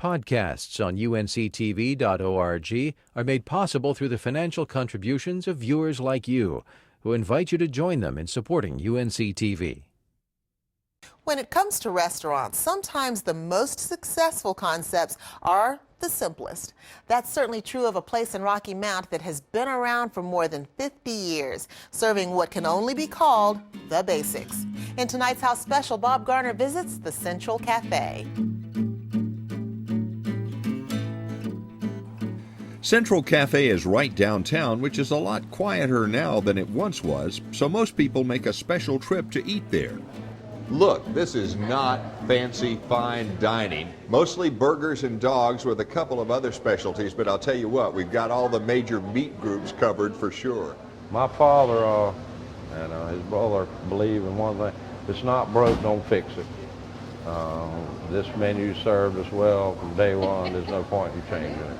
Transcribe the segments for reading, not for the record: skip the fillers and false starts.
Podcasts on UNC-TV.org are made possible through the financial contributions of viewers like you, who invite you to join them in supporting UNC-TV. When it comes to restaurants, sometimes the most successful concepts are the simplest. That's certainly true of a place in Rocky Mount that has been around for more than 50 years, serving what can only be called the basics. In tonight's House Special, Bob Garner visits the Central Cafe. Central Cafe is right downtown, which is a lot quieter now than it once was, so most people make a special trip to eat there. Look, this is not fancy fine dining. Mostly burgers and dogs with a couple of other specialties, but I'll tell you what, we've got all the major meat groups covered for sure. My father and his brother believe in one thing: if it's not broke, don't fix it. This menu served us well from day one. There's no point in changing it.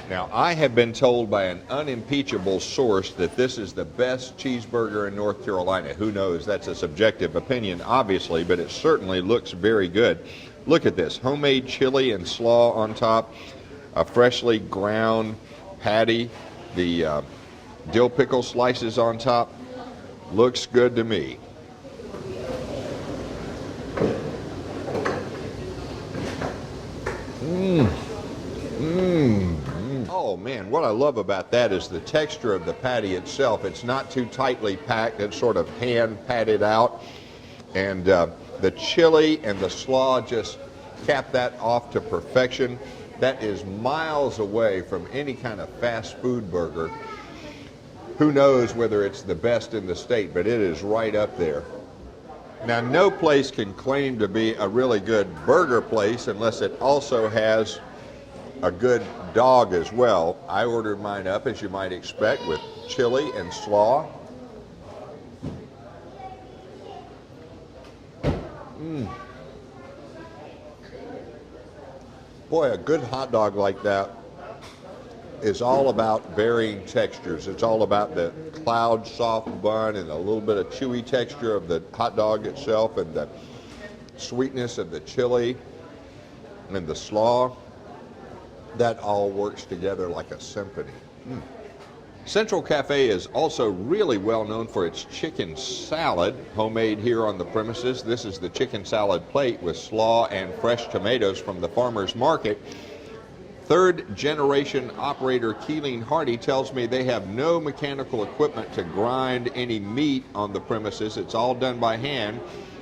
Now, I have been told by an unimpeachable source that this is the best cheeseburger in North Carolina. Who knows? That's a subjective opinion, obviously, but it certainly looks very good. Look at this. Homemade chili and slaw on top, a freshly ground patty, the dill pickle slices on top. Looks good to me. Oh man, what I love about that is the texture of the patty itself. It's not too tightly packed, it's sort of hand patted out. And the chili and the slaw just cap that off to perfection. That is miles away from any kind of fast food burger. Who knows whether it's the best in the state, but it is right up there. Now, no place can claim to be a really good burger place unless it also has a good dog as well. I ordered mine up, as you might expect, with chili and slaw. Boy, a good hot dog like that is all about varying textures. It's all about the cloud soft bun and a little bit of chewy texture of the hot dog itself and the sweetness of the chili and the slaw. That all works together like a symphony. Central Cafe is also really well known for its chicken salad, homemade here on the premises. This is the chicken salad plate with slaw and fresh tomatoes from the farmer's market. Third generation operator Keeling Hardy tells me they have no mechanical equipment to grind any meat on the premises. It's all done by hand,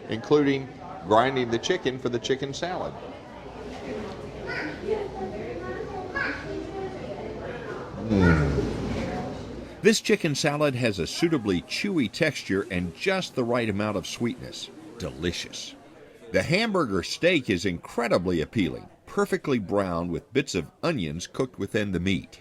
including grinding the chicken for the chicken salad. This chicken salad has a suitably chewy texture and just the right amount of sweetness. Delicious. The hamburger steak is incredibly appealing, perfectly brown with bits of onions cooked within the meat.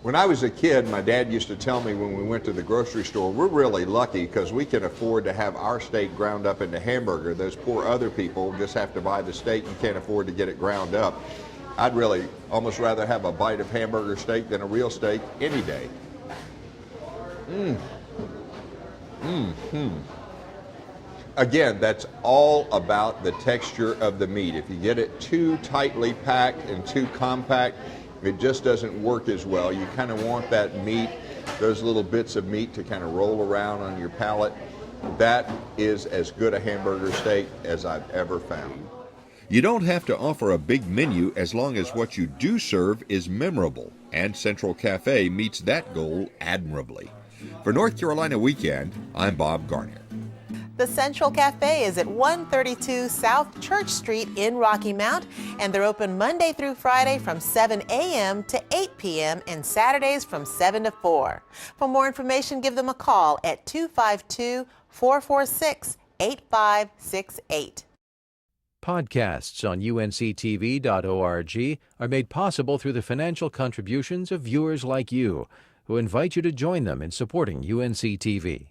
When I was a kid, my dad used to tell me when we went to the grocery store, we're really lucky because we can afford to have our steak ground up into hamburger. Those poor other people just have to buy the steak and can't afford to get it ground up. I'd really almost rather have a bite of hamburger steak than a real steak any day. Again, that's all about the texture of the meat. If you get it too tightly packed and too compact, it just doesn't work as well. You kind of want that meat, those little bits of meat to kind of roll around on your palate. That is as good a hamburger steak as I've ever found. You don't have to offer a big menu as long as what you do serve is memorable, and Central Cafe meets that goal admirably. For North Carolina Weekend, I'm Bob Garner. The Central Cafe is at 132 South Church Street in Rocky Mount, and they're open Monday through Friday from 7 a.m. to 8 p.m. and Saturdays from 7 to 4. For more information, give them a call at 252-446-8568. Podcasts on UNC-TV.org are made possible through the financial contributions of viewers like you, who invite you to join them in supporting UNC-TV.